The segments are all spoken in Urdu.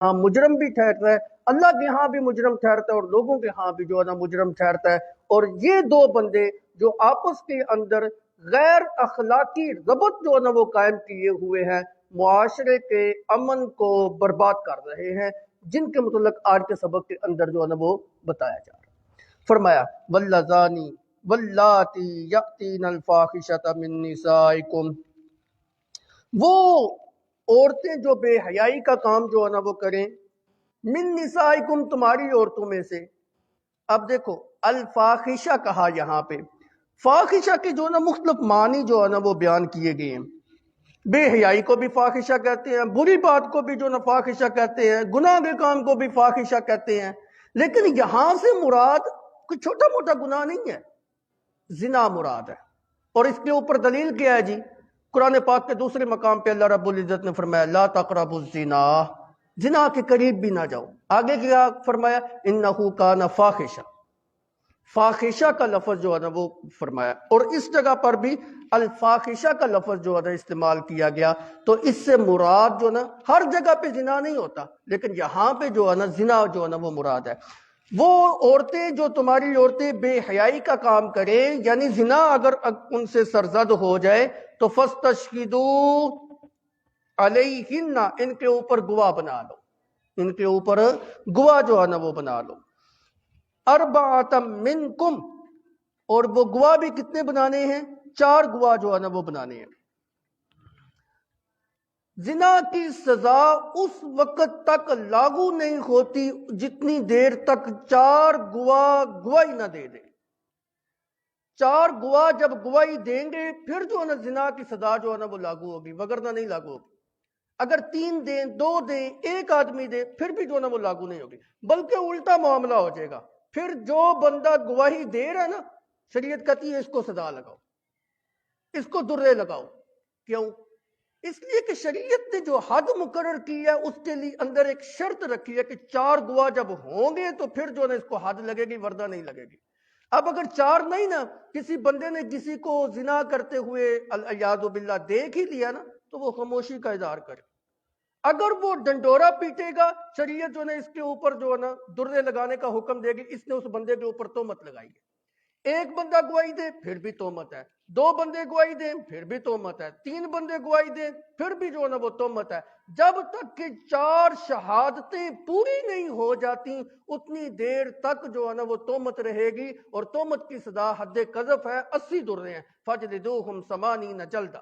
ہاں مجرم بھی ٹھہرتا ہے، اللہ کے ہاں بھی مجرم ٹھہرتا ہے اور لوگوں کے ہاں بھی جو ہے نا مجرم ٹھہرتا ہے۔ اور یہ دو بندے جو آپس کے اندر غیر اخلاقی ربط جو ہے نا وہ قائم کیے ہوئے ہیں، معاشرے کے امن کو برباد کر رہے ہیں، جن کے متعلق آج کے سبق کے اندر جو ہے نا وہ بتایا جا رہا ہے۔ فرمایا واللذانی واللاتی یاتین الفاحشۃ من نسائکم، وہ عورتیں جو بے حیائی کا کام جو ہے نا وہ کریں، من نسائکم تمہاری عورتوں میں سے۔ اب دیکھو الفاحشہ کہا یہاں پہ، فاحشہ کے جو ہے نا مختلف معنی جو ہے نا وہ بیان کیے گئے ہیں۔ بے حیائی کو بھی فاحشہ کہتے ہیں، بری بات کو بھی جو ہے نا فاحشہ کہتے ہیں، گناہ کے کام کو بھی فاحشہ کہتے ہیں، لیکن یہاں سے مراد کوئی چھوٹا موٹا گناہ نہیں ہے، زنا مراد ہے۔ اور اس کے اوپر دلیل کیا ہے جی؟ قرآن پاک کے دوسرے مقام پہ اللہ رب العزت نے فرمایا لا تقربوا الزنا، زنا کے قریب بھی نہ جاؤ۔ آگے کیا فرمایا؟ انہ کان فاحشہ، فاحشہ کا لفظ جو ہے نا وہ فرمایا، اور اس جگہ پر بھی الفاحشہ کا لفظ جو ہے نا استعمال کیا گیا۔ تو اس سے مراد جو ہے نا ہر جگہ پہ زنا نہیں ہوتا، لیکن یہاں پہ جو ہے نا زنا جو ہے نا وہ مراد ہے۔ وہ عورتیں جو تمہاری عورتیں بے حیائی کا کام کریں، یعنی زنا اگر ان سے سرزد ہو جائے تو فاستشہدوا علیہن، ان کے اوپر گواہ بنا لو، ان کے اوپر گواہ جو ہے نا وہ بنا لو۔ اربعۃ منکم، اور وہ گواہ بھی کتنے بنانے ہیں؟ 4 گواہ جو ہے نا وہ بنانے ہیں۔ زنا کی سزا اس وقت تک لاگو نہیں ہوتی جتنی دیر تک 4 گواہ گواہی نہ دے دیں۔ 4 گواہ جب گواہی دیں گے پھر جو ہے نا زنا کی سزا جو ہے نا وہ لاگو ہوگی، وگرنہ نہیں لاگو ہوگی۔ اگر 3 دیں، 2 دیں، 1 آدمی دے، پھر بھی جو ہے نا وہ لاگو نہیں ہوگی، بلکہ الٹا معاملہ ہو جائے گا۔ پھر جو بندہ گواہی دے رہا ہے نا، شریعت کہتی ہے اس کو سزا لگاؤ، اس کو درے لگاؤ۔ کیوں؟ اس لیے کہ شریعت نے جو حد مقرر کی ہے اس کے لیے اندر ایک شرط رکھی ہے کہ 4 گواہ جب ہوں گے تو پھر جو ہے نا اس کو حد لگے گی، ورنہ نہیں لگے گی۔ اب اگر 4 نہیں نا، کسی بندے نے کسی کو زنا کرتے ہوئے العیاذ باللہ دیکھ ہی لیا نا، تو وہ خاموشی کا اظہار کرے۔ اگر وہ ڈنڈورا پیٹے گا، شریعت جو ہے اس کے اوپر جو ہے نا درے لگانے کا حکم دے گی، اس نے اس بندے کے اوپر تہمت لگائی ہے۔ 1 بندہ گواہی دے پھر بھی تہمت ہے، 2 بندے گواہی دیں پھر بھی تہمت ہے، 3 بندے گواہی دیں پھر بھی جو ہے نا وہ تہمت ہے۔ جب تک کہ 4 شہادتیں پوری نہیں ہو جاتی اتنی دیر تک جو ہے نا وہ تہمت رہے گی، اور تہمت کی سزا حد قذف ہے، 80 درے ہیں، فجلدوہم 80 جلدہ،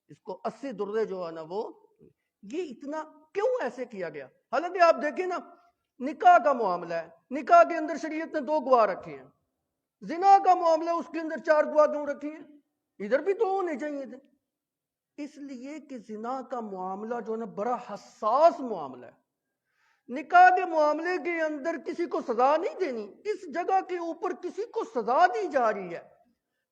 اس کو 80 درے جو ہے نا وہ۔ یہ اتنا کیوں ایسے کیا گیا؟ حالانکہ آپ دیکھیں نا، نکاح کا معاملہ ہے، نکاح کے اندر شریعت نے 2 گواہ رکھے ہیں۔ زنا کا معاملہ اس کے اندر 4 گواہ کیوں رکھے ہیں؟ ادھر بھی 2 ہونے چاہیے تھے۔ اس لیے کہ زنا کا معاملہ جو ہے نا بڑا حساس معاملہ ہے۔ نکاح کے معاملے کے اندر کسی کو سزا نہیں دینی، اس جگہ کے اوپر کسی کو سزا دی جا رہی ہے،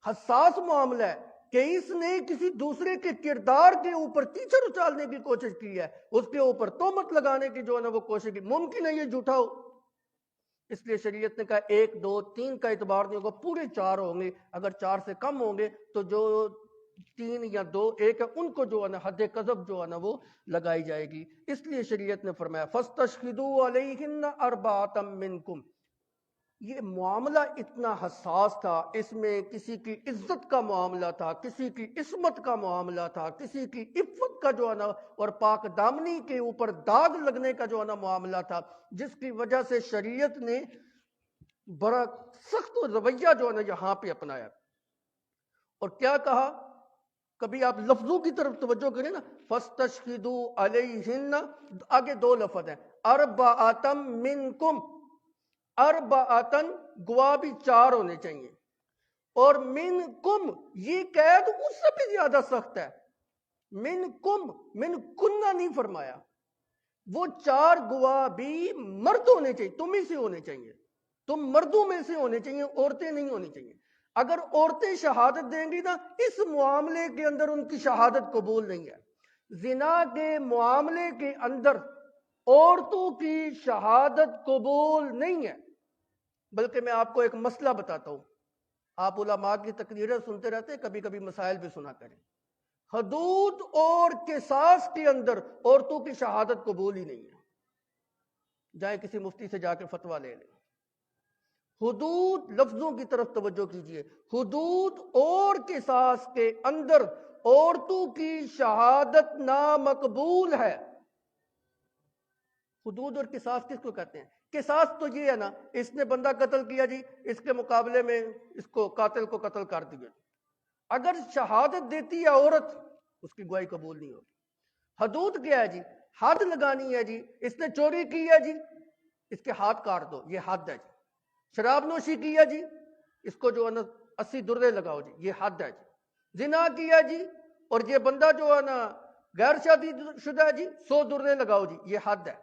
حساس معاملہ ہے کہ اس نے کسی دوسرے کے کردار کے اوپر کیچڑ اچالنے کی کوشش کی ہے، اس کے اوپر تہمت لگانے کی جو ہے نا وہ کوشش کی۔ ممکن ہے یہ جھوٹا ہو، اس لیے شریعت نے کہا 1 2 3 کا اعتبار نہیں ہوگا، پورے 4 ہوں گے۔ اگر 4 سے کم ہوں گے تو جو 3 یا 2 1 ہے ان کو جو ہے نا حد قذف جو ہے نا وہ لگائی جائے گی۔ اس لیے شریعت نے فرمایا فاستشہدوا علیہن 4 منکم۔ یہ معاملہ اتنا حساس تھا، اس میں کسی کی عزت کا معاملہ تھا، کسی کی عصمت کا معاملہ تھا، کسی کی عفت کا جو ہے نا اور پاک دامنی کے اوپر داغ لگنے کا جو ہے نا معاملہ تھا، جس کی وجہ سے شریعت نے بڑا سخت رویہ جو ہے نا یہاں پہ اپنایا۔ اور کیا کہا؟ کبھی آپ لفظوں کی طرف توجہ کریں نا، فاستشہدوا علیہن، آگے 2 لفظ ہیں، 4 منکم، 4 گواہ بھی 4 ہونے چاہیے، اور منکم یہ قید اس سے بھی زیادہ سخت ہے۔ منکم، من کنہ نہیں فرمایا، وہ 4 گواہ بھی مرد ہونے چاہیے، تم ہی سے ہونے چاہیے، تم مردوں میں سے ہونے چاہیے، عورتیں نہیں ہونی چاہیے۔ اگر عورتیں شہادت دیں گی نا، اس معاملے کے اندر ان کی شہادت قبول نہیں ہے۔ زنا کے معاملے کے اندر عورتوں کی شہادت قبول نہیں ہے۔ بلکہ میں آپ کو ایک مسئلہ بتاتا ہوں، آپ علماء کی تقریریں سنتے رہتے ہیں، کبھی کبھی مسائل بھی سنا کریں۔ حدود اور قصاص کے اندر عورتوں کی شہادت قبول ہی نہیں ہے۔ جائیں کسی مفتی سے جا کے فتویٰ لے لیں۔ حدود لفظوں کی طرف توجہ کیجئے، حدود اور قصاص کے اندر عورتوں کی شہادت نامقبول ہے۔ حدود اور قصاص کس کو کہتے ہیں؟ قصاص تو یہ ہے نا، اس نے بندہ قتل کیا جی، اس کے مقابلے میں اس کو قاتل کو قتل کر دیا۔ اگر شہادت دیتی ہے عورت، اس کی گواہی قبول نہیں ہوگی۔ حدود کیا ہے جی؟ حد لگانی ہے جی، اس نے چوری کی ہے جی، اس کے ہاتھ کاٹ دو، یہ حد ہے جی۔ شراب نوشی کی ہے جی، اس کو جو ہے نا 80 درے لگاؤ جی، یہ حد ہے جی۔ زنا کیا جی، اور یہ بندہ جو ہے نا غیر شادی شدہ ہے جی، 100 درے لگاؤ جی، یہ حد ہے۔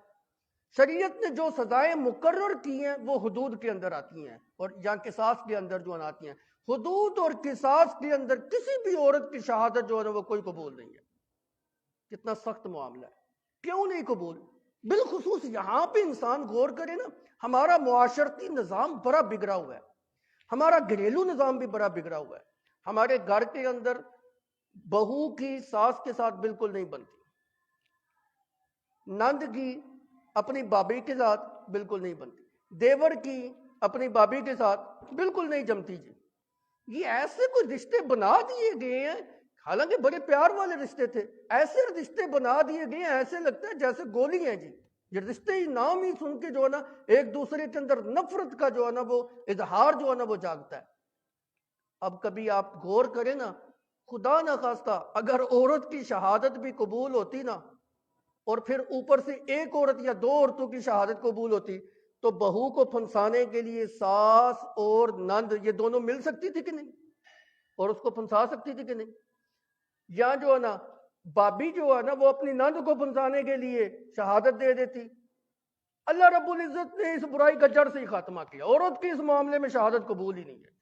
شریعت نے جو سزائیں مقرر کی ہیں وہ حدود کے اندر آتی ہیں، اور یا قصاص کے اندر جو آتی ہیں۔ حدود اور قصاص کے اندر کسی بھی عورت کی شہادت جو ہے نا وہ کوئی قبول نہیں ہے۔ کتنا سخت معاملہ ہے، کیوں نہیں قبول؟ بالخصوص یہاں پہ انسان غور کرے نا، ہمارا معاشرتی نظام بڑا بگڑا ہوا ہے، ہمارا گھریلو نظام بھی بڑا بگڑا ہوا ہے۔ ہمارے گھر کے اندر بہو کی ساس کے ساتھ بالکل نہیں بنتی، نند کی اپنی بابی کے ساتھ بالکل نہیں بنتی، دیور کی اپنی بابی کے ساتھ بالکل نہیں جمتی جی۔ یہ ایسے کوئی رشتے بنا دیے گئے ہیں، حالانکہ بڑے پیار والے رشتے تھے، ایسے رشتے بنا دیے گئے ہیں، ایسے لگتا ہے جیسے گولی ہیں جی۔ یہ رشتے ہی نام ہی سن کے جو ہے نا ایک دوسرے کے اندر نفرت کا جو ہے نا وہ اظہار جو ہے نا وہ جاگتا ہے۔ اب کبھی آپ غور کریں نا، خدا نہ خواستہ اگر عورت کی شہادت بھی قبول ہوتی نا، اور پھر اوپر سے ایک عورت یا 2 عورتوں کی شہادت قبول ہوتی، تو بہو کو پھنسانے کے لیے ساس اور نند یہ دونوں مل سکتی تھی کہ نہیں؟ اور اس کو پھنسا سکتی تھی کہ نہیں؟ یا جو ہے نا بابی جو ہے نا وہ اپنی نند کو پھنسانے کے لیے شہادت دے دیتی۔ اللہ رب العزت نے اس برائی کا جڑ سے ہی خاتمہ کیا، عورت کی اس معاملے میں شہادت قبول ہی نہیں ہے۔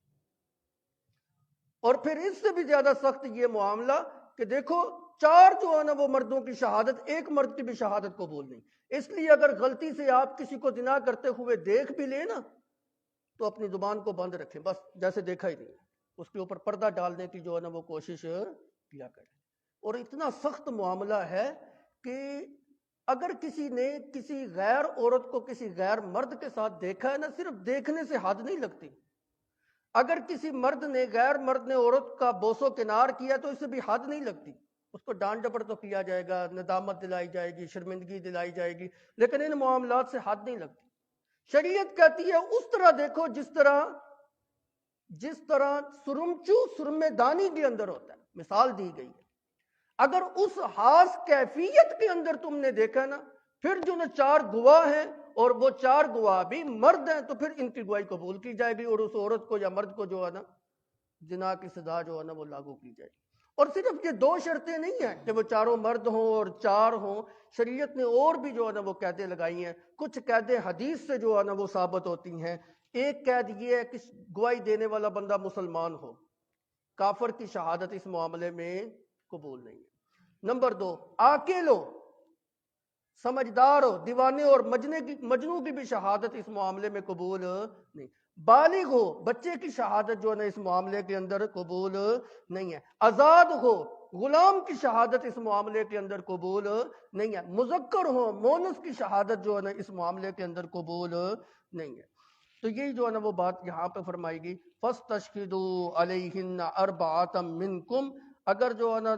اور پھر اس سے بھی زیادہ سخت یہ معاملہ کہ دیکھو 4 جو ہے نا وہ مردوں کی شہادت، ایک مرد کی بھی شہادت قبول نہیں۔ اس لیے اگر غلطی سے آپ کسی کو زنا کرتے ہوئے دیکھ بھی لیں نا، تو اپنی زبان کو بند رکھیں، بس جیسے دیکھا ہی نہیں، اس کے اوپر پردہ ڈالنے کی جو ہے نا وہ کوشش کیا کریں۔ اور اتنا سخت معاملہ ہے کہ اگر کسی نے کسی غیر عورت کو کسی غیر مرد کے ساتھ دیکھا ہے نا، صرف دیکھنے سے حد نہیں لگتی۔ اگر کسی مرد نے غیر مرد نے عورت کا بوس و کنار کیا تو اس سے بھی حد نہیں لگتی، اس کو ڈانٹ ڈپٹ تو کیا جائے گا، ندامت دلائی جائے گی، شرمندگی دلائی جائے گی، لیکن ان معاملات سے حد نہیں لگتی۔ شریعت کہتی ہے اس طرح دیکھو جس طرح سرمچو سرمے دانی کے اندر ہوتا ہے، مثال دی گئی ہے۔ اگر اس خاص کیفیت کے اندر تم نے دیکھا نا، پھر جو نا 4 گواہ ہیں اور وہ 4 گواہ بھی مرد ہیں، تو پھر ان کی گواہی قبول کی جائے گی، اور اس عورت کو یا مرد کو جو ہے نا زنا کی سزا جو ہے نا وہ لاگو کی جائے گی۔ اور صرف یہ 2 شرطیں نہیں ہیں کہ وہ 4 مرد ہوں اور 4 ہوں، شریعت نے اور بھی جو ہے نا وہ قیدیں لگائی ہیں۔ کچھ قیدیں حدیث سے جو ہے نا وہ ثابت ہوتی ہیں۔ ایک قید یہ ہے کہ گواہی دینے والا بندہ مسلمان ہو، کافر کی شہادت اس معاملے میں قبول نہیں ہے۔ نمبر 2، عاقل ہو، سمجھدار ہو، دیوانے اور مجنوں کی بھی شہادت اس معاملے میں قبول نہیں۔ بالغ ہو، بچے کی شہادت جو ہے نا اس معاملے کے اندر قبول نہیں ہے۔ آزاد ہو، غلام کی شہادت اس معاملے کے اندر قبول نہیں ہے۔ مذکر ہو، مونس کی شہادت جو ہے نا اس معاملے کے اندر قبول نہیں ہے۔ تو یہی جو ہے نا وہ بات یہاں پہ فرمائی گئی، فَاسْتَشْهِدُوا عَلَيْهِنَّ أَرْبَعَةً مِّنْكُمْ، اگر جو ہے نا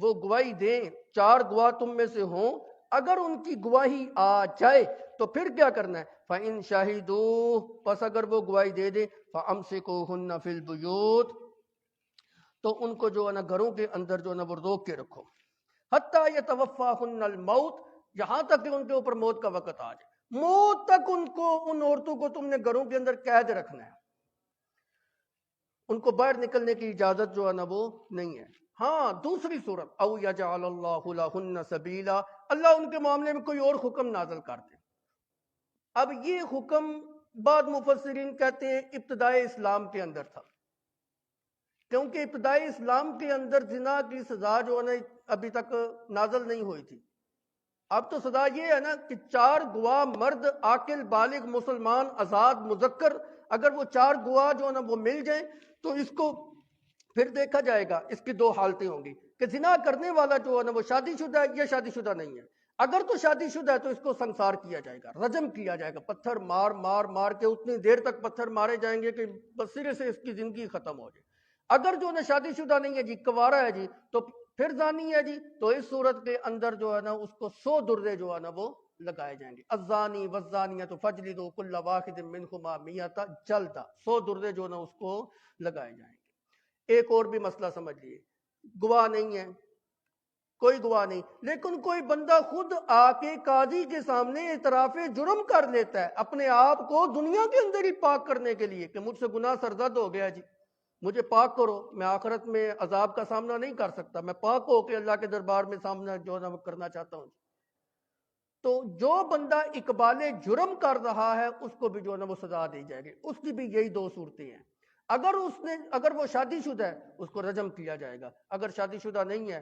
وہ گواہی دیں، 4 گواہ تم میں سے ہوں، اگر ان کی گواہی آ جائے تو پھر کیا کرنا ہے؟ فَإِن شَهِدُوا، پس اگر وہ گواہی دے دیں، فَأَمْسِكُوهُنَّ فِي الْبُيُوتِ، تو ان کو جو ہے نا گھروں کے اندر جو ہے نا وہ روک کے رکھو، حَتَّى يَتَوَفَّاهُنَّ الْمَوْتُ، یہاں تک کہ ان کے اوپر موت کا وقت آ جائے۔ موت تک ان عورتوں کو تم نے گھروں کے اندر قید رکھنا ہے، ان کو باہر نکلنے کی اجازت جو ہے نا وہ نہیں ہے۔ ہاں دوسری صورت، او یجعل اللہ لہن سبیلا، اللہ ان کے معاملے میں کوئی اور حکم نازل کر دے۔ اب یہ حکم بعض مفسرین کہتے ہیں ابتدائے اسلام کے اندر تھا، کیونکہ ابتدائے اسلام کے اندر زنا کی سزا جو ہے نا ابھی تک نازل نہیں ہوئی تھی۔ اب تو سزا یہ ہے نا کہ 4 گواہ مرد، عاقل، بالغ، مسلمان، آزاد، مذکر، اگر وہ 4 گواہ جو ہے نا وہ مل جائیں تو اس کو پھر دیکھا جائے گا۔ اس کی 2 حالتیں ہوں گی کہ زنا کرنے والا جو ہے نا وہ شادی شدہ ہے یا شادی شدہ نہیں ہے۔ اگر تو شادی شدہ ہے تو اس کو سنسار کیا جائے گا، رجم کیا جائے گا، پتھر مار مار مار کے اتنی دیر تک پتھر مارے جائیں گے کہ بس سرے سے اس کی زندگی ختم ہو جائے۔ اگر جو ہے شادی شدہ نہیں ہے جی، کنوارا ہے جی، تو پھر زانی ہے جی، تو اس صورت کے اندر جو ہے نا اس کو 100 درے جو ہے نا وہ لگائے جائیں گے۔ الزانی والزانیۃ فجلدوا کل واحد منہما 100 جلدہ، 100 درے جو ہے نا اس کو لگائے جائیں گے۔ ایک اور بھی مسئلہ سمجھ لیے، گواہ نہیں ہے، کوئی گواہ نہیں، لیکن کوئی بندہ خود آ کے قاضی کے سامنے اعتراف جرم کر لیتا ہے اپنے آپ کو دنیا کے اندر ہی پاک کرنے کے لیے کہ مجھ سے گناہ سرزد ہو گیا جی، مجھے پاک کرو، میں آخرت میں عذاب کا سامنا نہیں کر سکتا، میں پاک ہو کے اللہ کے دربار میں سامنا جو ہے نا کرنا چاہتا ہوں۔ تو جو بندہ اقبال جرم کر رہا ہے اس کو بھی جو ہے نا وہ سزا دی جائے گی۔ اس کی بھی یہی 2 صورتیں ہیں، اگر وہ شادی شدہ ہے اس کو رجم کیا جائے گا، اگر شادی شدہ نہیں ہے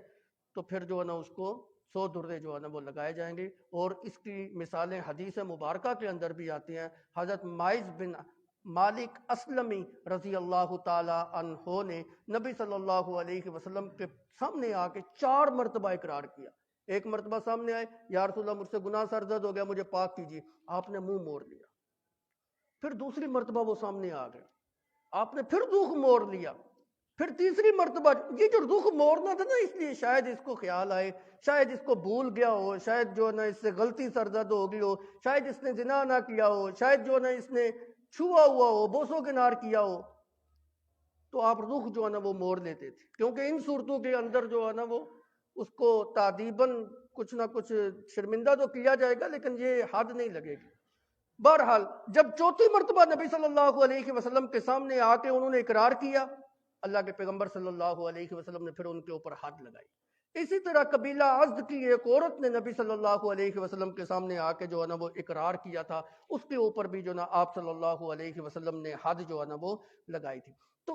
تو پھر جو ہے نا اس کو 100 درے جو ہے نا وہ لگائے جائیں گے۔ اور اس کی مثالیں حدیث مبارکہ کے اندر بھی آتی ہیں۔ حضرت مائز بن مالک اسلمی رضی اللہ تعالی عنہ نے نبی صلی اللہ علیہ وسلم کے سامنے آ کے 4 مرتبہ اقرار کیا۔ ایک مرتبہ سامنے آئے، یا رسول اللہ مجھ سے گناہ سرزد ہو گیا، مجھے پاک کیجیے، آپ نے منہ موڑ لیا۔ پھر دوسری مرتبہ وہ سامنے آ گئے، آپ نے پھر رخ موڑ لیا۔ پھر تیسری مرتبہ یہ جو رخ موڑنا تھا نا، اس لیے شاید اس کو خیال آئے، شاید اس کو بھول گیا ہو، شاید جو ہے نا اس سے غلطی سرزد ہو گئی ہو، شاید اس نے زنا نہ کیا ہو، شاید جو ہے نا اس نے چھوا ہوا ہو، بوسو کنار کیا ہو، تو آپ رخ جو ہے نا وہ موڑ لیتے تھے، کیونکہ ان صورتوں کے اندر جو ہے نا وہ اس کو تعدیباً کچھ نہ کچھ شرمندہ تو کیا جائے گا، لیکن یہ حد نہیں لگے گی۔ بہرحال جب چوتھی مرتبہ نبی صلی اللہ علیہ وسلم کے سامنے آ کے انہوں نے اقرار کیا، اللہ کے پیغمبر صلی اللہ علیہ وسلم نے پھر ان کے اوپر حد لگائی۔ اسی طرح قبیلہ ازد کی ایک عورت نے نبی صلی اللہ علیہ وسلم کے سامنے آ کے جو ہے نا وہ اقرار کیا تھا، اس کے اوپر بھی جو ہے نا آپ صلی اللہ علیہ وسلم نے حد جو ہے نا وہ لگائی تھی۔ تو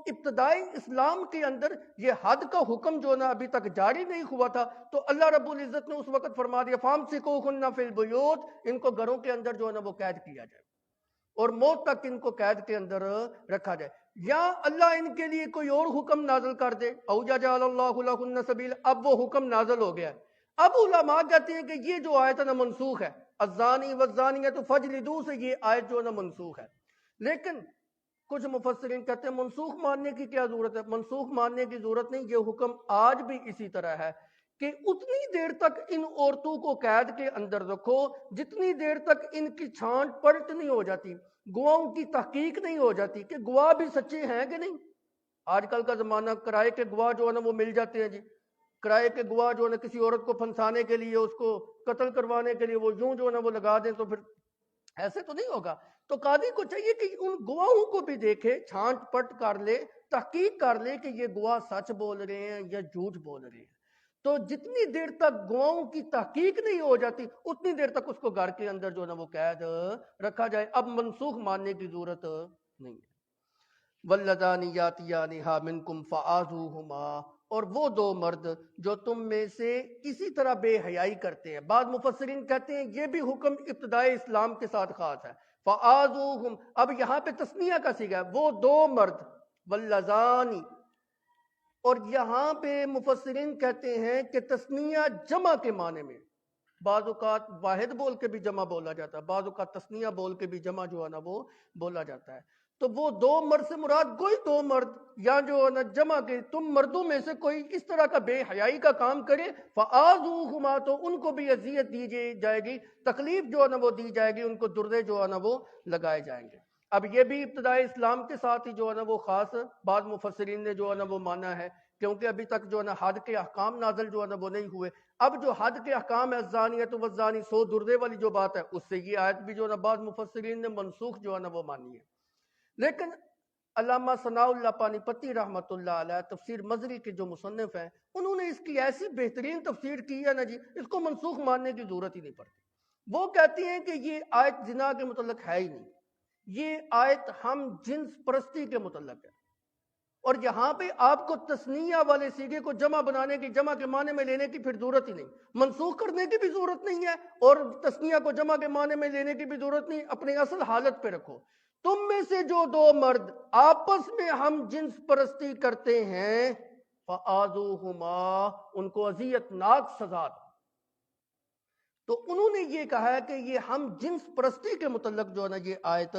ابتدائی اسلام کے اندر یہ حد کا حکم جو ہے نا ابھی تک جاری نہیں ہوا تھا، تو اللہ رب العزت نے اس وقت فرما دیا فَامْسِكُوهُنَّ فِي الْبُيُوتِ، ان کو گھروں کے اندر جو ہے نا وہ قید کیا جائے اور موت تک ان کو قید کے اندر رکھا جائے، یا اللہ ان کے لیے کوئی اور حکم نازل کر دے، او جعل اللہ لہن سبیل، اب وہ حکم نازل ہو گیا ہے۔ اب علماء کہتے ہیں کہ یہ جو آیت ہے نا منسوخ ہے، الزانی والزانیۃ فجلدوا سے یہ آیت جو ہے نا منسوخ ہے، لیکن کچھ مفسرین کہتے ہیں منسوخ ماننے کی کیا ضرورت ہے؟ منسوخ ماننے کی ضرورت نہیں، یہ حکم آج بھی اسی طرح ہے کہ اتنی دیر تک ان عورتوں کو قید کے اندر رکھو جتنی دیر تک ان کی چھانٹ پلٹ نہیں ہو جاتی، گواہوں کی تحقیق نہیں ہو جاتی کہ گواہ بھی سچے ہیں کہ نہیں۔ آج کل کا زمانہ کرائے کے گواہ جو ہے نا وہ مل جاتے ہیں جی، کرائے کے گواہ جو ہے نا کسی عورت کو پھنسانے کے لیے، اس کو قتل کروانے کے لیے وہ یوں جو ہے نا وہ لگا دیں، تو پھر ایسے تو نہیں ہوگا۔ تو قاضی کو چاہیے کہ ان گواہوں کو بھی دیکھے، چھانٹ پٹ کر لے، تحقیق کر لے کہ یہ گواہ سچ بول رہے ہیں یا جھوٹ بول رہے ہیں۔ تو جتنی دیر تک گواہوں کی تحقیق نہیں ہو جاتی اتنی دیر تک اس کو گھر کے اندر جو ہے نا وہ قید رکھا جائے، اب منسوخ ماننے کی ضرورت نہیں ہے۔ وَاللَّذَانِ يَأْتِيَانِهَا مِنْكُمْ فَآذُوهُمَا، اور وہ 2 مرد جو تم میں سے اسی طرح بے حیائی کرتے ہیں۔ بعض مفسرین کہتے ہیں یہ بھی حکم ابتدائی اسلام کے ساتھ خاص ہے، فَآذُوهُمْ، اب یہاں پہ تثنیہ کا صیغہ ہے، وہ 2 مرد، وَاللَّذَانِ، اور یہاں پہ مفسرین کہتے ہیں کہ تثنیہ جمع کے معنی میں، بعض اوقات واحد بول کے بھی جمع بولا جاتا ہے، بعض اوقات تثنیہ بول کے بھی جمع جو ہے نا وہ بولا جاتا ہے۔ تو وہ 2 مرد سے مراد کوئی 2 مرد یا جو ہے نا جمع کے تم مردوں میں سے کوئی اس طرح کا بے حیائی کا کام کرے، فآذوہما، تو ان کو بھی اذیت دی جائے گی، تکلیف جو ہے نا وہ دی جائے گی، ان کو درے جو ہے نا وہ لگائے جائیں گے۔ اب یہ بھی ابتدائی اسلام کے ساتھ ہی جو ہے نا وہ خاص بعض مفسرین نے جو ہے نا وہ مانا ہے، کیونکہ ابھی تک جو ہے نا حد کے احکام نازل جو ہے نا وہ نہیں ہوئے۔ اب جو حد کے احکام ہے الزانیۃ والزانی، 100 درے والی جو بات ہے، اس سے یہ آیت بھی جو ہے نا بعض مفسرین نے منسوخ جو ہے نا وہ مانی ہے۔ لیکن علامہ ثناء اللہ پانی پتی رحمۃ اللہ علیہ، تفسیر مظری کے جو مصنف ہیں، انہوں نے اس کی ایسی بہترین تفسیر کی ہے نا جی، اس کو منسوخ ماننے کی ضرورت ہی نہیں پڑتی۔ وہ کہتی ہیں کہ یہ آیت زنا کے متعلق ہے ہی نہیں، یہ آیت ہم جنس پرستی کے متعلق ہے، اور یہاں پہ آپ کو تثنیہ والے صیغے کو جمع بنانے کی، جمع کے معنی میں لینے کی پھر ضرورت ہی نہیں، منسوخ کرنے کی بھی ضرورت نہیں ہے، اور تثنیہ کو جمع کے معنی میں لینے کی بھی ضرورت نہیں، اپنے اصل حالت پہ رکھو۔ تم میں سے جو 2 مرد آپس میں ہم جنس پرستی کرتے ہیں، فآذوہما، ان کو اذیت ناک سزا دو۔ تو انہوں نے یہ کہا ہے کہ یہ ہم جنس پرستی کے متعلق جو ہے نا یہ آیت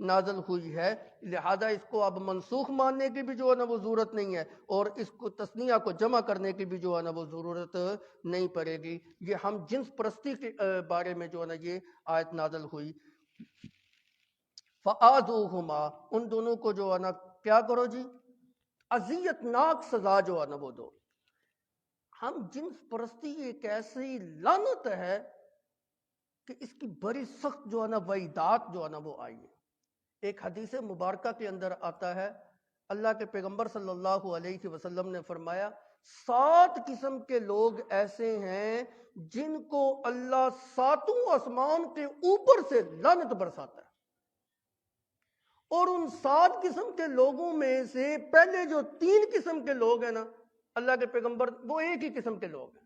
نازل ہوئی ہے، لہذا اس کو اب منسوخ ماننے کی بھی جو ہے نا وہ ضرورت نہیں ہے، اور اس کو تثنیہ کو جمع کرنے کی بھی جو ہے نا وہ ضرورت نہیں پڑے گی۔ یہ ہم جنس پرستی کے بارے میں جو ہے نا یہ آیت نازل ہوئی۔ فَآذُوهُمَا، ان دونوں کو جو ہے نا کیا کرو جی، اذیت ناک سزا جو ہے نا وہ دو۔ ہم جنس پرستی ایک ایسی لعنت ہے کہ اس کی بڑی سخت جو ہے نا وعیدات جو ہے نا وہ آئی ہے۔ ایک حدیث مبارکہ کے اندر آتا ہے، اللہ کے پیغمبر صلی اللہ علیہ وسلم نے فرمایا 7 قسم کے لوگ ایسے ہیں جن کو اللہ 7 آسمان کے اوپر سے لعنت برساتا ہے، اور ان 7 قسم کے لوگوں میں سے پہلے جو 3 قسم کے لوگ ہیں نا، اللہ کے پیغمبر وہ ایک ہی قسم کے لوگ ہیں۔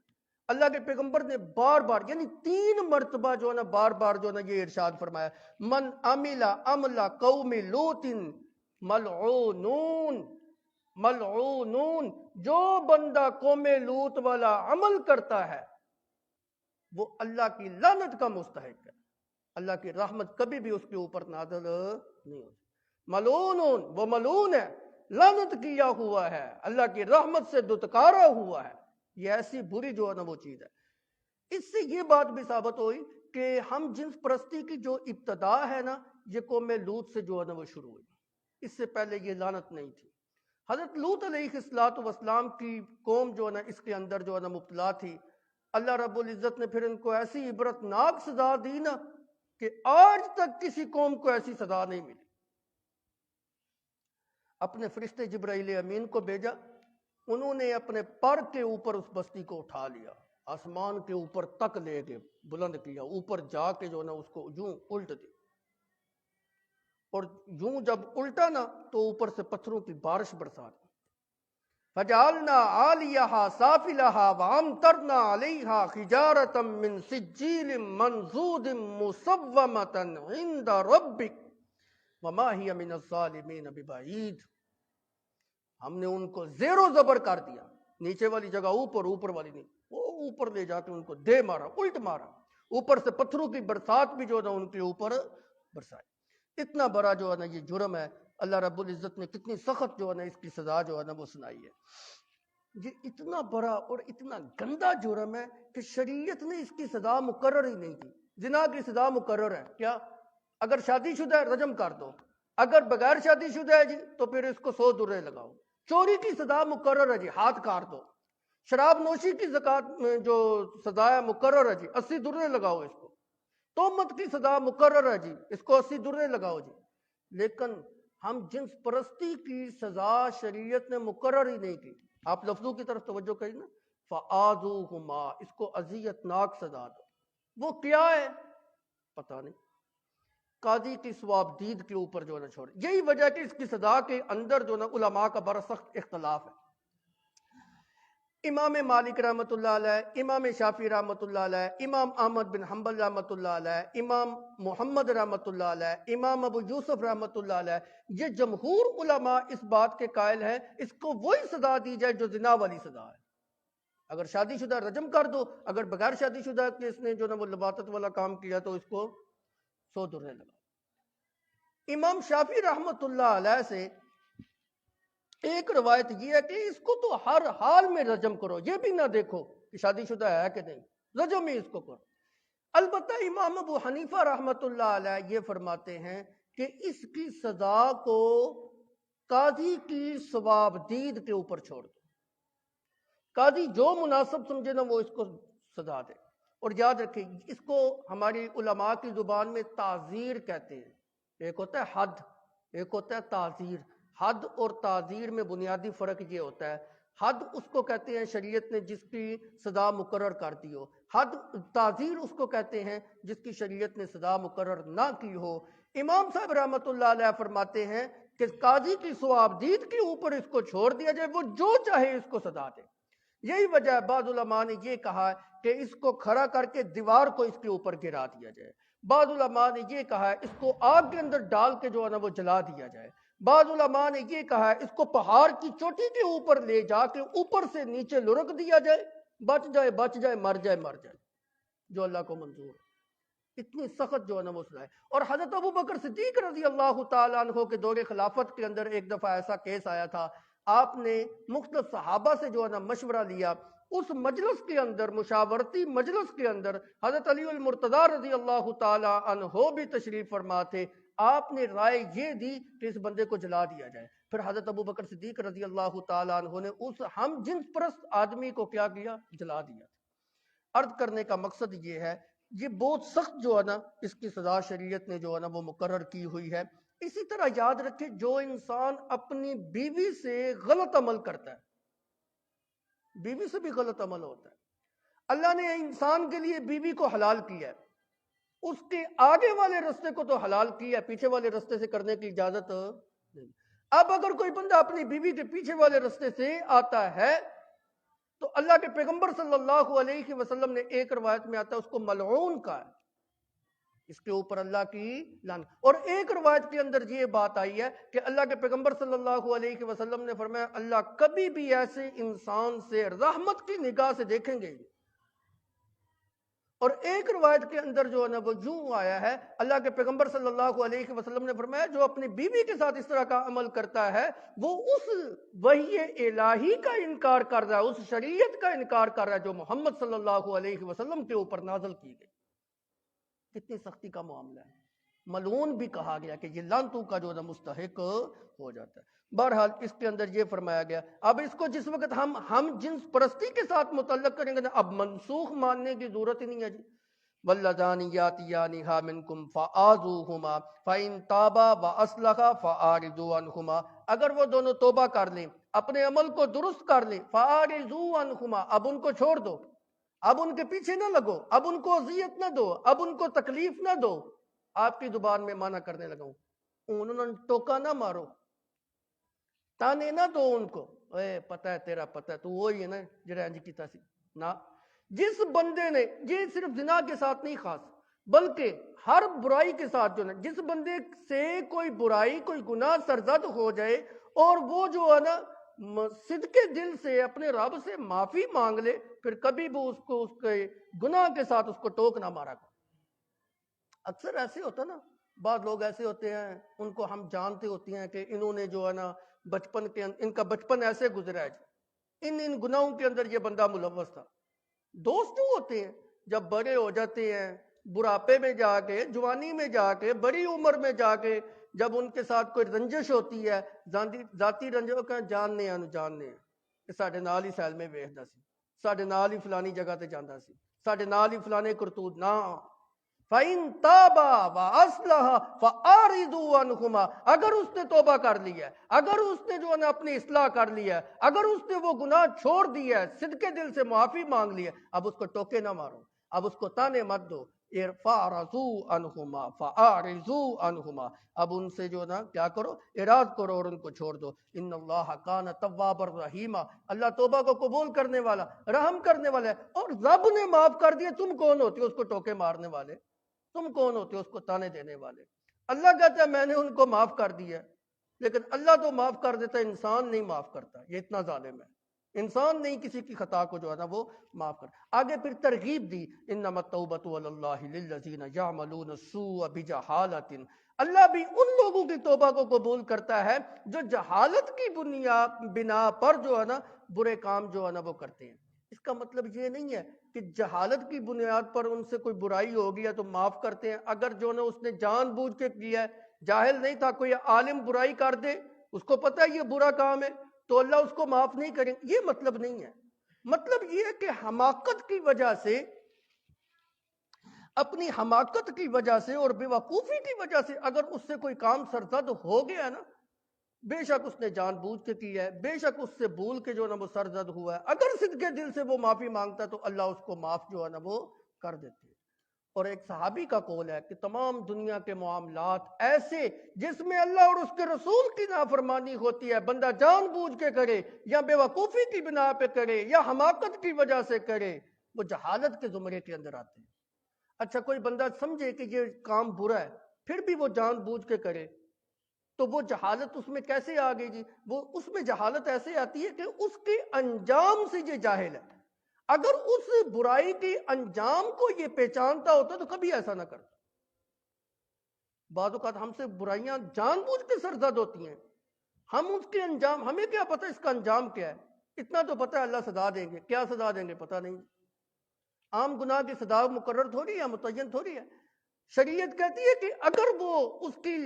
اللہ کے پیغمبر نے بار بار یعنی 3 مرتبہ جو ہے نا بار بار جو ہے نا یہ ارشاد فرمایا، من عمل عمل قوم لوط ملعونون، ملعونون، جو بندہ قوم لوط والا عمل کرتا ہے وہ اللہ کی لعنت کا مستحق ہے، اللہ کی رحمت کبھی بھی اس کے اوپر نازل نہیں ہوتی۔ ملعونون، وہ ملعون ہے، لعنت کیا ہوا ہے، اللہ کی رحمت سے دتکارا ہوا ہے۔ یہ ایسی بری جو ہے نا وہ چیز ہے۔ اس سے یہ بات بھی ثابت ہوئی کہ ہم جنس پرستی کی جو ابتدا ہے نا یہ قوم لوط سے جو ہے نا وہ شروع ہوئی، اس سے پہلے یہ لعنت نہیں تھی۔ حضرت لوط علیہ السلام کی قوم جو ہے نا اس کے اندر جو ہے نا مبتلا تھی، اللہ رب العزت نے پھر ان کو ایسی عبرت ناک سزا دی نا کہ آج تک کسی قوم کو ایسی سزا نہیں ملی۔ اپنے فرشتے جبرائیل امین کو بھیجا، انہوں نے اپنے پر کے اوپر اس بستی کو اٹھا لیا، آسمان کے اوپر تک لے کے بلند کیا، اوپر جا کے جو نا اس کو یوں الٹ دی، اور یوں جب الٹا نا تو اوپر سے پتھروں کی بارش برسا دی۔ فَجَعَلْنَا عَالِيَهَا سَافِلَهَا وَأَمْطَرْنَا عَلَيْهَا حِجَارَةً مِّن سِجِّيلٍ مَّنضُودٍ مُّصَوَّمَةً عِندَ رَبِّكَ وَمَا هِيَ مِنَ الظَّالِمِينَ بِبَعِيدٍ۔ ہم نے ان کو زیر و زبر کر دیا، نیچے والی جگہ اوپر، اوپر والی نہیں، وہ اوپر لے جا کے ان کو دے مارا، الٹ مارا، اوپر سے پتھروں کی برسات بھی جو ہے نا ان کے اوپر برسائی۔ اتنا بڑا جو ہے نا یہ جرم ہے، اللہ رب العزت نے کتنی سخت جو ہے نا اس کی سزا جو ہے نا وہ سنائی ہے۔ یہ اتنا بڑا اور اتنا گندا جرم ہے کہ شریعت نے اس کی سزا مقرر ہی نہیں کی۔ زنا کی سزا مقرر ہے، کیا؟ اگر شادی شدہ ہے رجم کر دو، اگر بغیر شادی شدہ ہے جی تو پھر اس کو 100 درے لگاؤ۔ چوری کی سزا مقرر ہے جی، ہاتھ کاٹ دو۔ شراب نوشی کی زکوٰۃ جو سزا ہے مقرر ہے جی، 80 درے لگاؤ اس کو۔ تہمت کی سزا مقرر ہے جی، اس کو 80 درے لگاؤ جی۔ لیکن ہم جنس پرستی کی سزا شریعت نے مقرر ہی نہیں کی۔ آپ لفظوں کی طرف توجہ کریں نا، فَآذُوهُمَا، اس کو اذیت ناک سزا دو۔ وہ کیا ہے پتہ نہیں، قاضی کی ثواب دید کے اوپر جو ہے نا چھوڑ۔ یہی وجہ ہے کہ اس کی سزا کے اندر جو ہے نا علماء کا بڑا سخت اختلاف ہے۔ امام مالک رحمۃ اللہ علیہ، امام شافعی رحمۃ اللہ علیہ، امام احمد بن حنبل رحمۃ اللہ علیہ، امام محمد رحمۃ اللہ علیہ، امام ابو یوسف رحمۃ اللہ علیہ، یہ جمہور علماء اس بات کے قائل ہیں اس کو وہی سزا دی جائے جو زنا والی سزا ہے۔ اگر شادی شدہ رجم کر دو، اگر بغیر شادی شدہ کے اس نے جو نا وہ لواطت والا کام کیا تو اس کو 100 درے لگا۔ امام شافعی رحمۃ اللہ علیہ سے ایک روایت یہ ہے کہ اس کو تو ہر حال میں رجم کرو، یہ بھی نہ دیکھو کہ شادی شدہ ہے کہ نہیں، رجم ہی اس کو کرو۔ البتہ امام ابو حنیفہ رحمۃ اللہ علیہ یہ فرماتے ہیں کہ اس کی سزا کو قاضی کی ثواب دید کے اوپر چھوڑ دو، قاضی جو مناسب سمجھے نا وہ اس کو سزا دے۔ اور یاد رکھیں اس کو ہماری علماء کی زبان میں تعزیر کہتے ہیں، ایک ہوتا ہے حد، ایک ہوتا ہے تعزیر۔ حد اور تعزیر میں بنیادی فرق یہ ہوتا ہے، حد اس کو کہتے ہیں شریعت نے جس کی سزا مقرر کر دی ہو، تعزیر اس کو کہتے ہیں جس کی شریعت نے سزا مقرر نہ کی ہو۔ امام صاحب رحمۃ اللہ علیہ فرماتے ہیں کہ قاضی کی ثواب دید کے اوپر اس کو چھوڑ دیا جائے، وہ جو چاہے اس کو سزا دے۔ یہی وجہ ہے بعض علماء نے یہ کہا کہ اس کو کھڑا کر کے دیوار کو اس کے اوپر گرا دیا جائے، بعض علماء نے یہ کہا ہے اس کو آگ کے اندر ڈال کے جو ہے نا وہ جلا دیا جائے، بعض علماء نے یہ کہا ہے اس کو پہاڑ کی چوٹی کے اوپر لے جا کے اوپر سے نیچے لڑک دیا جائے، بچ جائے بچ جائے، مر جائے مر جائے۔ جو اللہ کو منظور ہے. اتنی سخت جو ہے نا وہ سزائے. اور حضرت ابو بکر صدیق رضی اللہ تعالیٰ عنہ کے دور خلافت کے اندر ایک دفعہ ایسا کیس آیا تھا. آپ نے مختلف صحابہ سے جو ہے نا مشورہ لیا. اس مجلس کے اندر، مشاورتی مجلس کے اندر، حضرت علی المرتضیٰ رضی اللہ تعالیٰ عنہ بھی تشریف فرما تھے. آپ نے رائے یہ دی کہ اس بندے کو جلا دیا جائے. پھر حضرت ابو بکر صدیق رضی اللہ تعالیٰ عنہ نے اس ہم جنس پرست آدمی کو کیا کیا؟ جلا دیا. عرض کرنے کا مقصد یہ ہے، یہ بہت سخت جو ہے نا اس کی سزا شریعت نے جو ہے نا وہ مقرر کی ہوئی ہے. اسی طرح یاد رکھے، جو انسان اپنی بیوی سے غلط عمل کرتا ہے، بیوی سے بھی غلط عمل ہوتا ہے. اللہ نے انسان کے لیے بیوی کو حلال کیا ہے، اس کے آگے والے رستے کو تو حلال کیا ہے، پیچھے والے رستے سے کرنے کی اجازت نہیں. اب اگر کوئی بندہ اپنی بیوی کے پیچھے والے رستے سے آتا ہے تو اللہ کے پیغمبر صلی اللہ علیہ وسلم نے ایک روایت میں آتا ہے اس کو ملعون کہا ہے، اس کے اوپر اللہ کی لعنت. اور ایک روایت کے اندر یہ بات آئی ہے کہ اللہ کے پیغمبر صلی اللہ علیہ وسلم نے فرمایا اللہ کبھی بھی ایسے انسان سے رحمت کی نگاہ سے دیکھیں گے. اور ایک روایت کے اندر جو ہے نا وہ یوں آیا ہے، اللہ کے پیغمبر صلی اللہ علیہ وسلم نے فرمایا جو اپنی بیوی کے ساتھ اس طرح کا عمل کرتا ہے وہ اس وحی الہی کا انکار کر رہا ہے، اس شریعت کا انکار کر رہا ہے جو محمد صلی اللہ علیہ وسلم کے اوپر نازل کی گئی. کتنی سختی کا معاملہ ہے. ملعون بھی کہا گیا کہ یہ لعنتوں کا جو ہے مستحق ہو جاتا ہے. بہرحال اس کے اندر یہ فرمایا گیا. اب اس کو جس وقت ہم جنس پرستی کے ساتھ متعلق کریں گے نا، اب منسوخ ماننے کی ضرورت ہی نہیں ہے جی. واللذان یاتیانها منکم فآذوہما فإن تابا واصلحا فأعرضوا عنہما. اگر وہ دونوں توبہ کر لیں، اپنے عمل کو درست کر لیں، فأعرضوا عنہما، اب ان کو چھوڑ دو، اب ان کے پیچھے نہ لگو، اب ان کو اذیت نہ دو، اب ان کو تکلیف نہ دو. آپ کی زبان میں منع کرنے لگا ہوں، انہوں نے ٹوکا نہ مارو، تانے نہ دو ان کو، اے پتہ ہے تیرا پتہ ہے تو وہی ہے نا جڑا انج کیتا سی نا. جس بندے نے، یہ صرف زنا کے ساتھ نہیں خاص بلکہ ہر برائی کے ساتھ جو نا، جس بندے سے کوئی برائی کوئی گناہ سرزد ہو جائے اور وہ جو ہے نا صدقے دل سے اپنے رب سے معافی مانگ لے، پھر کبھی بھی اس کو اس کے گناہ کے ساتھ اس کو ٹوک نہ مارا کرو. اکثر ایسے ہوتا نا، بعض لوگ ایسے ہوتے ہیں ان کو ہم جانتے ہوتے ہیں کہ انہوں نے جو ہے نا بچپن کے ان کا بچپن ایسے گزرا ہے، ان گناہوں کے اندر یہ بندہ ملوث تھا. دوست ہوتے ہیں جب بڑے ہو جاتے ہیں، بڑھاپے میں جا کے، جوانی میں جا کے، بڑی عمر میں جا کے جب ان کے ساتھ کوئی رنجش ہوتی ہے، ذاتی رنجش کا جاننے ہیں کہ ساڈے نال ہی سیل میں ویکھدا سی، ساڈے نال ہی فلانی جگہ تے جاندا سی، ساڈے نال ہی فلانے کرتوت نہ. فَإِن تَابَا وَأَصْلَحَا فَأَعْرِضُوا عَنْهُمَا. اگر اس نے توبہ کر لی ہے، اگر اس نے جو ہے نا اپنی اصلاح کر لی ہے، اگر اس نے وہ گناہ چھوڑ دیا ہے، صدقے دل سے معافی مانگ لی ہے، اب اس کو ٹوکے نہ مارو، اب اس کو تانے مت دو. فَأَعْرِضُوا عَنْهُمَا فَأَعْرِضُوا عَنْهُمَا. اب ان سے جو ہے نا کیا کرو، اعراض کرو اور ان کو چھوڑ دو. ان اللہ کان توابا رحیما. اللہ توبہ کو قبول کرنے والا، رحم کرنے والا ہے. اور رب نے معاف کر دیا، تم کون ہوتے ہو اس کو ٹوکے مارنے والے؟ تم کون ہوتے ہو اس کو تانے دینے والے؟ اللہ کہتا ہے میں نے ان کو معاف کر دیا، لیکن اللہ تو معاف کر دیتا ہے، انسان نہیں معاف کرتا. یہ اتنا ظالم ہے، انسان نہیں کسی کی خطا کو جو ہے نا وہ معاف کرتا. آگے پھر ترغیب دی، انما التوبۃ علی اللہ للذین یعملون السوء بجہالۃ. اللہ بھی ان لوگوں کی توبہ کو قبول کرتا ہے جو جہالت کی بنا پر جو ہے نا برے کام جو ہے نا وہ کرتے ہیں. اس کا مطلب یہ نہیں ہے کہ جہالت کی بنیاد پر ان سے کوئی برائی ہو گیا تو معاف کرتے ہیں. اگر جو نا اس نے جان بوجھ کے کیا ہے، جاہل نہیں تھا، کوئی عالم برائی کر دے، اس کو پتہ ہے یہ برا کام ہے تو اللہ اس کو معاف نہیں کریں، یہ مطلب نہیں ہے. مطلب یہ ہے کہ حماقت کی وجہ سے، اپنی حماقت کی وجہ سے اور بے وقوفی کی وجہ سے اگر اس سے کوئی کام سرزد ہو گیا نا، بے شک اس نے جان بوجھ کے کیا ہے، بے شک اس سے بھول کے جو ہے نا وہ سرزد ہوا ہے، اگر صدقے دل سے وہ معافی مانگتا ہے تو اللہ اس کو معاف جو ہے نا وہ کر دیتے ہیں. اور ایک صحابی کا قول ہے کہ تمام دنیا کے معاملات ایسے جس میں اللہ اور اس کے رسول کی نافرمانی ہوتی ہے، بندہ جان بوجھ کے کرے یا بے وقوفی کی بنا پہ کرے یا حماقت کی وجہ سے کرے، وہ جہالت کے زمرے کے اندر آتے ہیں. اچھا کوئی بندہ سمجھے کہ یہ کام برا ہے پھر بھی وہ جان بوجھ کے کرے تو وہ جہالت اس میں کیسے آ گئی جی؟ وہ اس میں جہالت ایسے آتی ہے کہ اس کے انجام سے یہ جاہل ہے. اگر اس برائی کی انجام کو یہ پہچانتا ہوتا تو کبھی ایسا نہ کرتا. بعض اوقات ہم سے برائیاں جان بوجھ کے سرزد ہوتی ہیں، ہم اس کے انجام، ہمیں کیا پتہ اس کا انجام کیا ہے. اتنا تو پتہ ہے اللہ سزا دیں گے، کیا سزا دیں گے پتہ نہیں. عام گناہ کی سزا مقرر تھوڑی ہے، متعین تھوڑی ہے. شریعت کہتی ہے کہ اگر وہ اس کی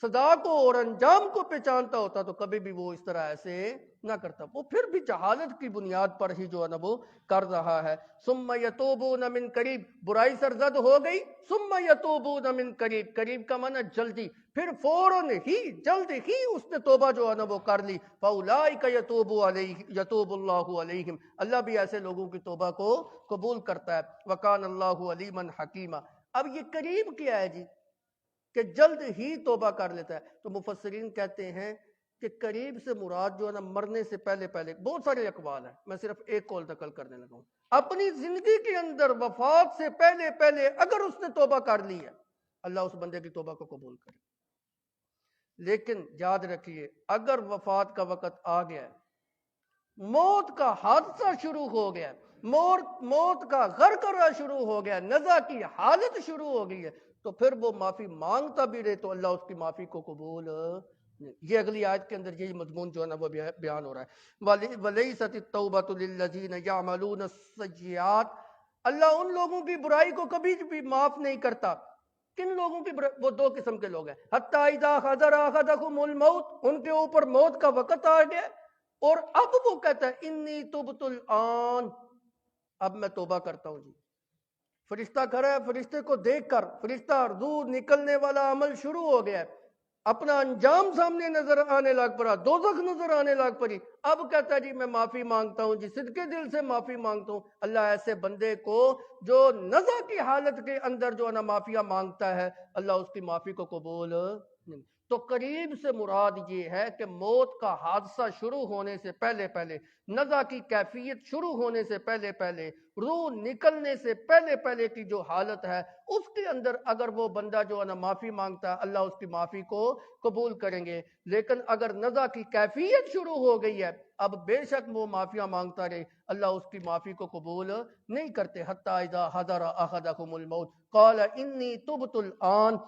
سزا کو اور انجام کو پہچانتا ہوتا تو کبھی بھی وہ اس طرح ایسے نہ کرتا. وہ پھر بھی جہالت کی بنیاد پر ہی جو ہے نا وہ کر رہا ہے. ثم یتوبون من قریب، برائی سرزد ہو گئی. ثم یتوبون من قریب، قریب کا معنی جلدی، پھر فوراً ہی جلد ہی اس نے توبہ جو ہے نا وہ کر لی. فاولئک یتوب اللہ علیہم، اللہ بھی ایسے لوگوں کی توبہ کو قبول کرتا ہے. وکان اللہ علیما حکیما. اب یہ قریب کیا ہے جی کہ جلد ہی توبہ کر لیتا ہے. تو مفسرین کہتے ہیں کہ قریب سے مراد جو ہے نا مرنے سے پہلے پہلے، بہت سارے اقوال ہیں، میں صرف ایک قول نقل کرنے لگا ہوں. اپنی زندگی کے اندر وفات سے پہلے پہلے اگر اس نے توبہ کر لی ہے، اللہ اس بندے کی توبہ کو قبول کرے. لیکن یاد رکھیے اگر وفات کا وقت آ گیا ہے، موت کا حادثہ شروع ہو گیا، موت کا غرقرہ شروع ہو گیا، نزع کی حالت شروع ہو گئی ہے، تو پھر وہ معافی مانگتا بھی رہے تو اللہ اس کی معافی کو قبول نہیں. یہ اگلی آیت کے اندر یہی مضمون جو ہے نا وہ بیان ہو رہا ہے. وَلَيْسَتِ التَّوْبَةُ لِلَّذِينَ يَعْمَلُونَ السَّيِّئَاتِ، اللہ ان لوگوں کی برائی کو کبھی بھی معاف نہیں کرتا. کن لوگوں کی برائی؟ وہ دو قسم کے لوگ ہیں. حَتَّى إِذَا حَضَرَ أَحَدَكُمُ الْمَوْتُ، ان کے اوپر موت کا وقت آ گیا اور اب وہ کہتا ہے انی تبت الآن، اب میں توبہ کرتا ہوں جی. فرشتہ کھڑا ہے، فرشتے کو دیکھ کر فرشتہ روح نکلنے والا عمل شروع ہو گیا ہے، اپنا انجام سامنے نظر آنے لگ پڑا، دوزخ نظر آنے لگ پڑی. اب کہتا ہے جی میں معافی مانگتا ہوں جی، صدقے دل سے معافی مانگتا ہوں. اللہ ایسے بندے کو جو نزع کی حالت کے اندر جو ہے نا معافیا مانگتا ہے، اللہ اس کی معافی کو قبول نہیں. تو قریب سے مراد یہ ہے کہ موت کا حادثہ شروع ہونے سے پہلے پہلے، نزع کی کیفیت شروع ہونے سے پہلے پہلے، روح نکلنے سے پہلے پہلے کی جو حالت ہے اس کے اندر اگر وہ بندہ جو ہے نا معافی مانگتا ہے، اللہ اس کی معافی کو قبول کریں گے. لیکن اگر نزع کی کیفیت شروع ہو گئی ہے، اب بے شک وہ معافیاں مانگتا رہے، اللہ اس کی معافی کو قبول نہیں کرتے. حتی اذا حضر احدکم الموت قال انی تبت الآن،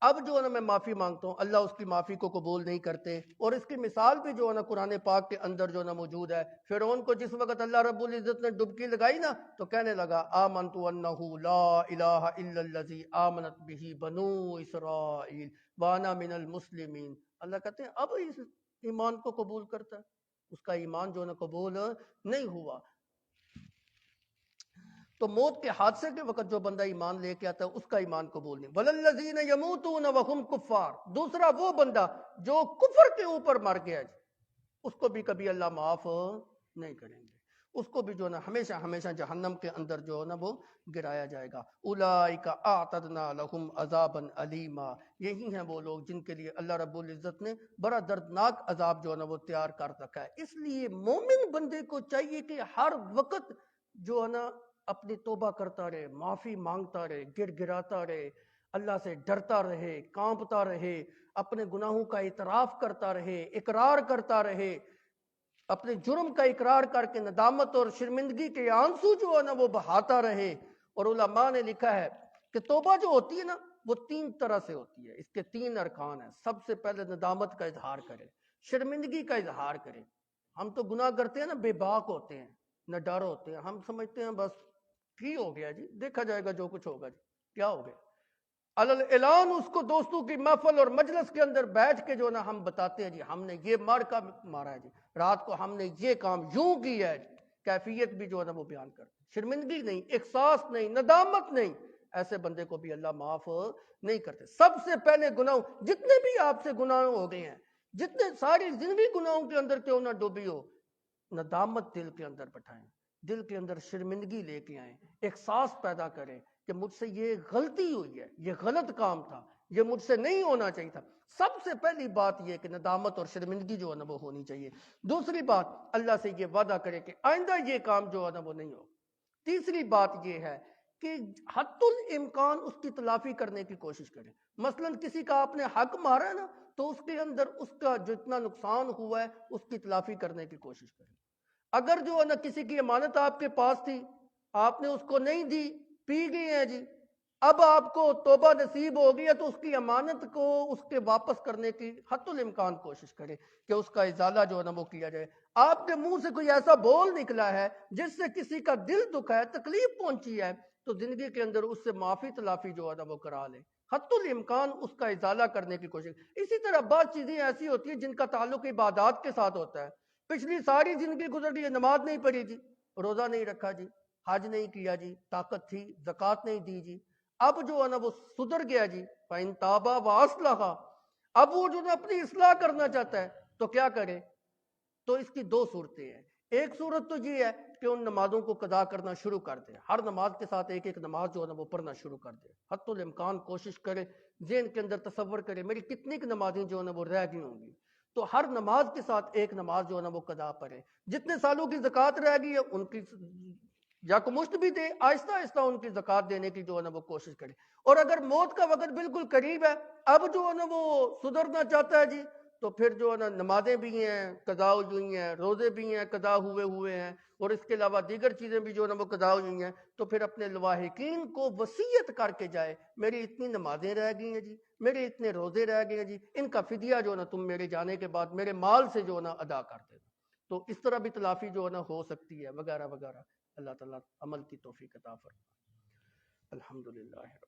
اب جو ہے نا میں معافی مانگتا ہوں، اللہ اس کی معافی کو قبول نہیں کرتے. اور اس کی مثال بھی جو ہے نا قرآن پاک کے اندر جو ہے نا موجود ہے. فرعون کو جس وقت اللہ رب العزت نے ڈبکی لگائی نا تو کہنے لگا آمنت انہ لا الہ الا الذی آمنت بہ بنو اسرائیل وانا من المسلمین. اللہ کہتے ہیں اب اس ایمان کو قبول کرتا ہے، اس کا ایمان جو ہے نا قبول نہیں ہوا. تو موت کے حادثے کے وقت جو بندہ ایمان لے کے آتا ہے اس کا ایمان قبول نہیں. وَلَلَّذِينَ يَمُوتُونَ وَهُمْ كُفَّارٌ، دوسرا وہ بندہ جو کفر کے اوپر مر گیا جی، اس کو بھی کبھی اللہ معاف نہیں کریں گے، اس کو بھی جو ہے نا ہمیشہ ہمیشہ جہنم کے اندر جو ہے نا وہ گرایا جائے گا. اولئک اعتدنا لهم عذابا علیما، یہی ہیں وہ لوگ جن کے لیے اللہ رب العزت نے بڑا دردناک عذاب جو ہے نا وہ تیار کر رکھا ہے. اس لیے مومن بندے کو چاہیے کہ ہر وقت جو ہے نا اپنی توبہ کرتا رہے، معافی مانگتا رہے، گر گراتا رہے، اللہ سے ڈرتا رہے، کانپتا رہے، اپنے گناہوں کا اعتراف کرتا رہے، اقرار کرتا رہے، اپنے جرم کا اقرار کر کے ندامت اور شرمندگی کے آنسو جو ہے نا وہ بہاتا رہے. اور علماء نے لکھا ہے کہ توبہ جو ہوتی ہے نا وہ تین طرح سے ہوتی ہے، اس کے تین ارکان ہیں. سب سے پہلے ندامت کا اظہار کرے، شرمندگی کا اظہار کرے. ہم تو گناہ کرتے ہیں نا بے باک ہوتے ہیں، نہ ڈر ہوتے ہیں، ہم سمجھتے ہیں بس کی ہو گیا جی، دیکھا جائے گا جو کچھ ہوگا جی، کیا ہو گیا. اعلان اس کو دوستوں کی محفل اور مجلس کے اندر بیٹھ کے جو نا ہم بتاتے ہیں جی ہم نے یہ مارکا مارا ہے جی، رات کو ہم نے یہ کام یوں کیا ہے جی، کیفیت بھی جو ہے نا وہ بیان کرتے. شرمندگی نہیں، احساس نہیں، ندامت نہیں، ایسے بندے کو بھی اللہ معاف نہیں کرتے. سب سے پہلے گناہ، جتنے بھی آپ سے گناہ ہو گئے ہیں، جتنے ساری زندگی گناہوں کے اندر کیوں نہ ڈوبی ہو، ندامت دل کے اندر بٹھائیں، دل کے اندر شرمندگی لے کے آئیں، احساس پیدا کریں کہ مجھ سے یہ غلطی ہوئی ہے، یہ غلط کام تھا، یہ مجھ سے نہیں ہونا چاہیے تھا. سب سے پہلی بات یہ کہ ندامت اور شرمندگی جو ہے نا وہ ہونی چاہیے. دوسری بات اللہ سے یہ وعدہ کرے کہ آئندہ یہ کام جو ہے نا وہ نہیں ہو. تیسری بات یہ ہے کہ حتی الامکان اس کی تلافی کرنے کی کوشش کریں. مثلا کسی کا آپ نے حق مارا ہے نا تو اس کے اندر اس کا جتنا نقصان ہوا ہے اس کی تلافی کرنے کی کوشش کریں. اگر جو ہے نا کسی کی امانت آپ کے پاس تھی، آپ نے اس کو نہیں دی، پی گئی ہیں جی، اب آپ کو توبہ نصیب ہو گئی ہے تو اس کی امانت کو اس کے واپس کرنے کی حتی الامکان کوشش کرے کہ اس کا ازالہ جو ہے نا وہ کیا جائے۔ آپ کے منہ سے کوئی ایسا بول نکلا ہے جس سے کسی کا دل دکھا ہے، تکلیف پہنچی ہے، تو زندگی کے اندر اس سے معافی تلافی جو ہے نا وہ کرا لے، حتی الامکان اس کا ازالہ کرنے کی کوشش۔ اسی طرح بعض چیزیں ایسی ہوتی ہیں جن کا تعلق عبادات کے ساتھ ہوتا ہے۔ پچھلی ساری زندگی گزر گئی ہے، نماز نہیں پڑھی جی، روزہ نہیں رکھا جی، حج نہیں کیا جی، طاقت تھی زکوٰۃ نہیں دی جی، اب جو ہے نا وہ سدھر گیا جی، فَإِن تَابَا وَأَصْلَحَا، اب وہ جو ہے اپنی اصلاح کرنا چاہتا ہے تو کیا کرے؟ تو اس کی دو صورتیں ہیں۔ ایک صورت تو یہ ہے کہ ان نمازوں کو قضا کرنا شروع کر دے، ہر نماز کے ساتھ ایک ایک نماز جو ہے نا وہ پڑھنا شروع کر دے، حتی الامکان کوشش کرے، ذہن کے اندر تصور کرے میری کتنی کی نمازیں جو ہے نا وہ رہ گئی ہوں گی، تو ہر نماز کے ساتھ ایک نماز جو ہے نا وہ قضا پڑھے۔ جتنے سالوں کی زکوٰۃ رہ گئی ہے ان کی یکمشت بھی دے، آہستہ آہستہ ان کی زکوٰۃ دینے کی جو ہے نا وہ کوشش کرے۔ اور اگر موت کا وقت بالکل قریب ہے، اب جو ہے نا وہ سدھرنا چاہتا ہے جی، تو پھر جو ہے نا نمازیں بھی ہیں قضا ہوئی ہیں، روزے بھی ہیں قضا ہوئے ہیں، اور اس کے علاوہ دیگر چیزیں بھی جو ہے نا وہ قضا ہوئی ہیں، تو پھر اپنے لواحقین کو وصیت کر کے جائے میری اتنی نمازیں رہ گئی ہیں جی، میرے اتنے روزے رہ گئے ہیں جی، ان کا فدیہ جو ہے نا تم میرے جانے کے بعد میرے مال سے جو ہے نا ادا کر دینا۔ تو اس طرح بھی تلافی جو ہے نا ہو سکتی ہے، وغیرہ وغیرہ۔ اللہ تعالیٰ عمل کی توفیق عطا فرمائے۔ الحمدللہ۔